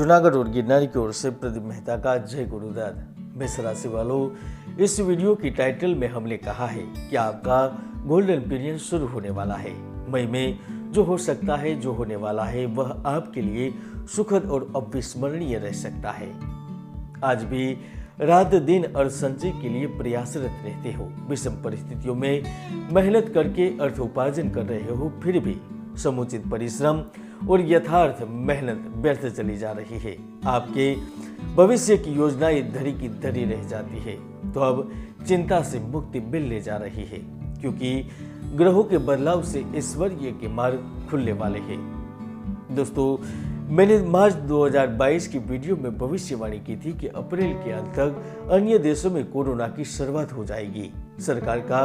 जूनागढ़ और गिरनार की ओर से प्रदीप मेहता का जय गुरुदत्त। मेष राशि वालों, इस वीडियो की टाइटल में हमने कहा है कि आपका गोल्डन पीरियड शुरू होने वाला है। मई में जो हो सकता है, जो होने वाला है, वह आपके लिए सुखद और अविस्मरणीय रह सकता है। आज भी रात दिन अर्थ संचय के लिए प्रयासरत रहते हो। विषम परिस्थितियों में मेहनत करके अर्थ उपार्जन कर रहे हो, फिर भी समुचित परिश्रम और यथार्थ मेहनत व्यर्थ चली जा रही है। आपके भविष्य की योजनाएं धरी की धरी रह जाती है। तो अब चिंता से मुक्ति मिलने जा रही है, क्योंकि ग्रहों के बदलाव से ऐश्वर्य के मार्ग खुलने वाले हैं। दोस्तों, मैंने मार्च 2022 की वीडियो में भविष्यवाणी की थी कि अप्रैल के अंत तक अन्य देशों में कोरोना की शुरुआत हो जाएगी। सरकार का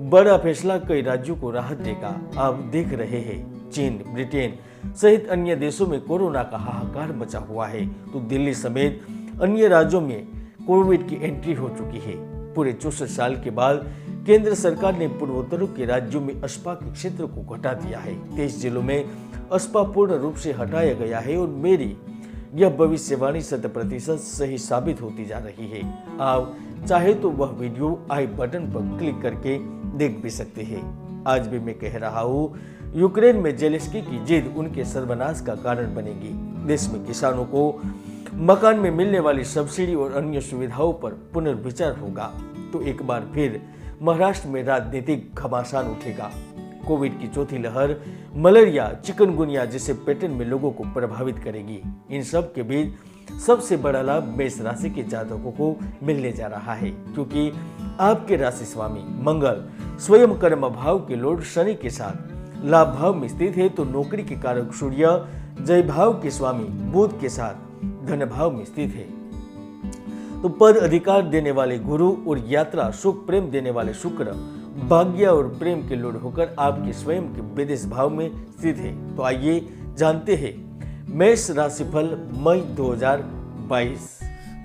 बड़ा फैसला कई राज्यों को राहत देगा। आप देख रहे हैं चीन, ब्रिटेन सहित अन्य देशों में कोरोना का हाहाकार मचा हुआ है, तो दिल्ली समेत अन्य राज्यों में कोविड की एंट्री हो चुकी है। पूरे 64 साल के बाद केंद्र सरकार ने पूर्वोत्तर के राज्यों में अस्पा के क्षेत्र को घटा दिया है। 23 जिलों में अस्पा पूर्ण रूप से हटाया गया है और मेरी यह भविष्यवाणी 100% सही साबित होती जा रही है। आप चाहे तो वह वीडियो आई बटन पर क्लिक करके देख भी सकते हैं। आज भी मैं कह रहा हूँ, यूक्रेन में जेलेंस्की की जिद उनके सर्वनाश का कारण बनेगी। देश में किसानों को मकान में मिलने वाली सब्सिडी और अन्य सुविधाओं पर पुनर्विचार होगा। तो एक बार फिर महाराष्ट्र में राजनीतिक घमासान उठेगा। कोविड की चौथी लहर मलेरिया, चिकनगुनिया जैसे पैटर्न में लोगों को प्रभावित करेगी। इन सब के बीच सबसे बड़ा लाभ मेष राशि के जातकों को मिलने जा रहा है, क्योंकि आपके राशि स्वामी मंगल स्वयं कर्म भाव के लॉर्ड शनि के साथ लाभ भाव में स्थित है, तो नौकरी के कारक सूर्य जय भाव के स्वामी बुध के साथ धन भाव में स्थित है। तो पद अधिकार देने वाले गुरु और यात्रा सुख प्रेम देने वाले शुक्र भाग्य और प्रेम के लॉर्ड होकर आपके स्वयं के विदेश भाव में स्थित है। तो आइए जानते हैं मेष राशिफल मई 2022।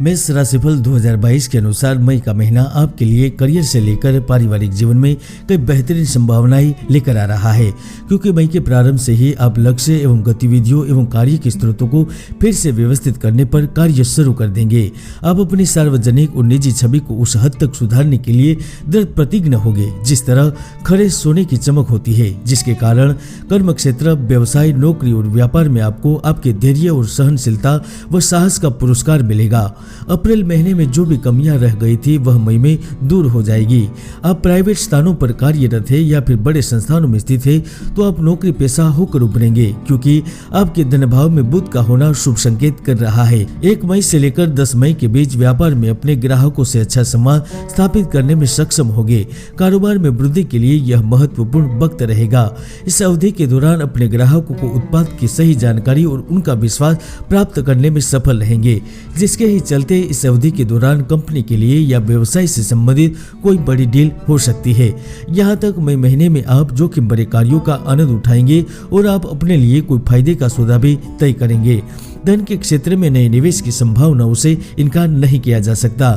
मेष राशिफल 2022 के अनुसार मई का महीना आपके लिए करियर से लेकर पारिवारिक जीवन में कई बेहतरीन संभावनाएं लेकर आ रहा है, क्योंकि मई के प्रारंभ से ही आप लक्ष्य एवं गतिविधियों एवं कार्य के स्रोतों को फिर से व्यवस्थित करने पर कार्य शुरू कर देंगे। आप अपनी सार्वजनिक और निजी छवि को उस हद तक सुधारने के लिए दृढ़ प्रतिज्ञ होंगे जिस तरह खरे सोने की चमक होती है, जिसके कारण कर्म क्षेत्र, व्यवसाय, नौकरी और व्यापार में आपको आपके धैर्य और सहनशीलता व साहस का पुरस्कार मिलेगा। अप्रैल महीने में जो भी कमियां रह गई थी वह मई में दूर हो जाएगी। आप प्राइवेट स्थानों पर कार्यरत है या फिर बड़े संस्थानों में स्थित है, तो आप नौकरी पेशा होकर उभरेंगे, क्योंकि आपके धन भाव में बुध का होना शुभ संकेत कर रहा है। 1 मई से लेकर 10 मई के बीच व्यापार में अपने ग्राहकों से अच्छा संवाद स्थापित करने में सक्षम होंगे। कारोबार में वृद्धि के लिए यह महत्वपूर्ण वक्त रहेगा। इस अवधि के दौरान अपने ग्राहकों को उत्पाद की सही जानकारी और उनका विश्वास प्राप्त करने में सफल रहेंगे, जिसके ही चलते इस अवधि के दौरान कंपनी के लिए या व्यवसाय से संबंधित कोई बड़ी डील हो सकती है। यहाँ तक मई महीने में आप जोखिम भरे कार्यों का आनंद उठाएंगे और आप अपने लिए कोई फायदे का सौदा भी तय करेंगे। धन के क्षेत्र में नए निवेश की संभावनाओं से इनकार नहीं किया जा सकता।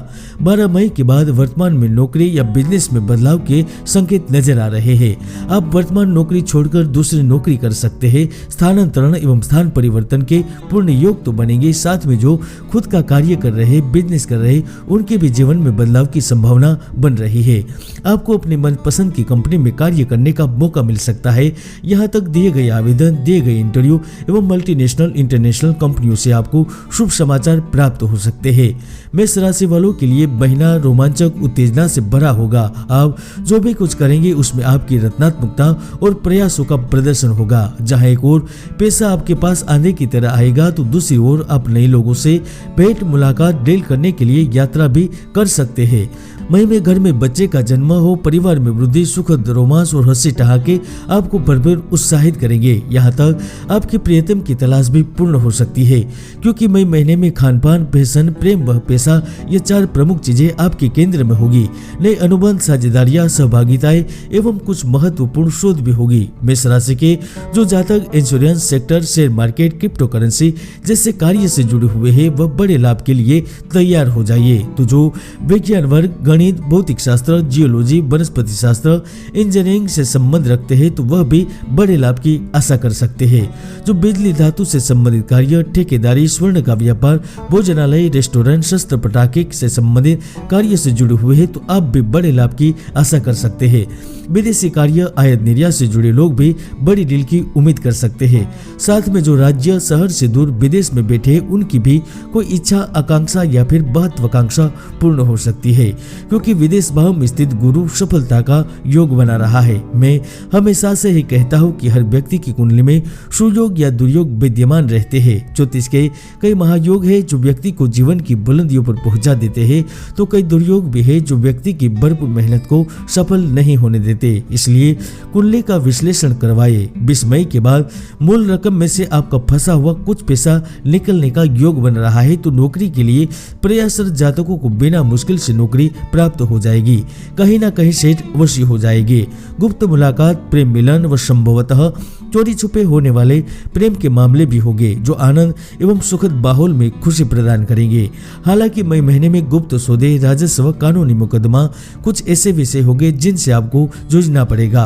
12 मई के बाद वर्तमान में नौकरी या बिजनेस में बदलाव के संकेत नजर आ रहे हैं। आप वर्तमान नौकरी छोड़कर दूसरी नौकरी कर सकते हैं। स्थानांतरण एवं स्थान परिवर्तन के पूर्ण योग तो बनेंगे, साथ में जो खुद का कार्य कर रहे, बिजनेस कर रहे, उनके भी जीवन में बदलाव की संभावना बन रही है। आपको अपनी मनपसंद की कंपनी में कार्य करने का मौका मिल सकता है। यहाँ तक दिए गए आवेदन, दिए गए इंटरव्यू एवं मल्टीनेशनल, इंटरनेशनल कंपनियों से आपको शुभ समाचार प्राप्त हो सकते हैं। मेष राशि वालों के लिए महीना रोमांचक उत्तेजना से भरा होगा। आप जो भी कुछ करेंगे उसमें आपकी रचनात्मकता और प्रयासों का प्रदर्शन होगा। जहां एक ओर पैसा आपके पास आने की तरह आएगा, तो दूसरी ओर आप नए लोगों से भेंट मुलाकात डील करने के लिए यात्रा भी कर सकते हैं। मई में घर में बच्चे का जन्म हो, परिवार में वृद्धि, सुखद रोमांस और हंसी ठहाके आपको भरपूर उत्साहित करेंगे। यहाँ तक आपके प्रियतम की तलाश भी पूर्ण हो सकती है, क्योंकि मई महीने में खानपान, फैशन, प्रेम व पैसा ये 4 प्रमुख चीजें आपके केंद्र में होगी। नए अनुबंध, साझेदारियां, सहभागिताएं एवं कुछ महत्वपूर्ण शोध भी होगी। मेष राशि के जो जातक insurance sector, share market, crypto currency जैसे कार्य से जुड़े हुए हैं, वह बड़े लाभ के लिए तैयार हो जाइए। तो जो विज्ञान वर्ग, गणित, भौतिक शास्त्र, जियोलॉजी, वनस्पति शास्त्र, इंजीनियरिंग से संबंध रखते हैं तो वह भी बड़े लाभ की आशा कर सकते हैं। जो बिजली धातु से संबंधित कार्य, ठेकेदारी, स्वर्ण का व्यापार, भोजनालय, रेस्टोरेंट, शस्त्र पटाखे से संबंधित कार्य से जुड़े हुए हैं तो आप भी बड़े लाभ की आशा कर सकते हैं। विदेशी कार्य, आयात निर्यात से जुड़े लोग भी बड़ी डील की उम्मीद कर सकते हैं। साथ में जो राज्य शहर से दूर विदेश में बैठे उनकी भी कोई इच्छा, आकांक्षा या फिर महत्वाकांक्षा पूर्ण हो सकती है, क्योंकि विदेश भाव में स्थित गुरु सफलता का योग बना रहा है। मैं हमेशा से ही कहता हूँ कि हर व्यक्ति की कुंडली में सुयोग या दुर्योग विद्यमान रहते हैं। ज्योतिष के कई महायोग है जो व्यक्ति को जीवन की बुलंदियों पर पहुंचा देते हैं, तो कई दुर्योग भी है जो व्यक्ति की भरपूर मेहनत को सफल नहीं होने देते। इसलिए कुंडली का विश्लेषण करवाइए। 20 मई के बाद मूल रकम में से आपका फंसा हुआ कुछ पैसा निकलने का योग बन रहा है, तो नौकरी के लिए प्रयासरत जातकों को बिना मुश्किल से नौकरी प्राप्त हो जाएगी। कहीं ना कहीं सेट अवश्य हो जाएगी। गुप्त मुलाकात, प्रेम मिलन व संभवतः चोरी छुपे होने वाले प्रेम के मामले भी होंगे जो आनंद एवं सुखद माहौल में खुशी प्रदान करेंगे। हालांकि मई महीने में गुप्त सौदे, राजस्व, कानूनी मुकदमा कुछ ऐसे विषय होंगे जिनसे आपको जूझना पड़ेगा।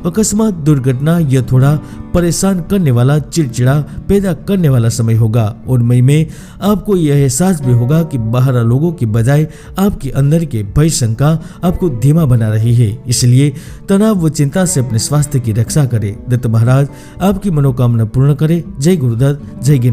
अकस्मात दुर्घटना यह थोड़ा परेशान करने वाला, चिड़चिड़ा पैदा करने वाला समय होगा। और मई में आपको यह एहसास भी होगा कि बाहर लोगों की बजाय आपके अंदर के भय, शंका आपको धीमा बना रही है। इसलिए तनाव व चिंता से अपने स्वास्थ्य की रक्षा करें। दत्त महाराज आपकी मनोकामना पूर्ण करे। जय गुरुदत्त, जय गिरनार।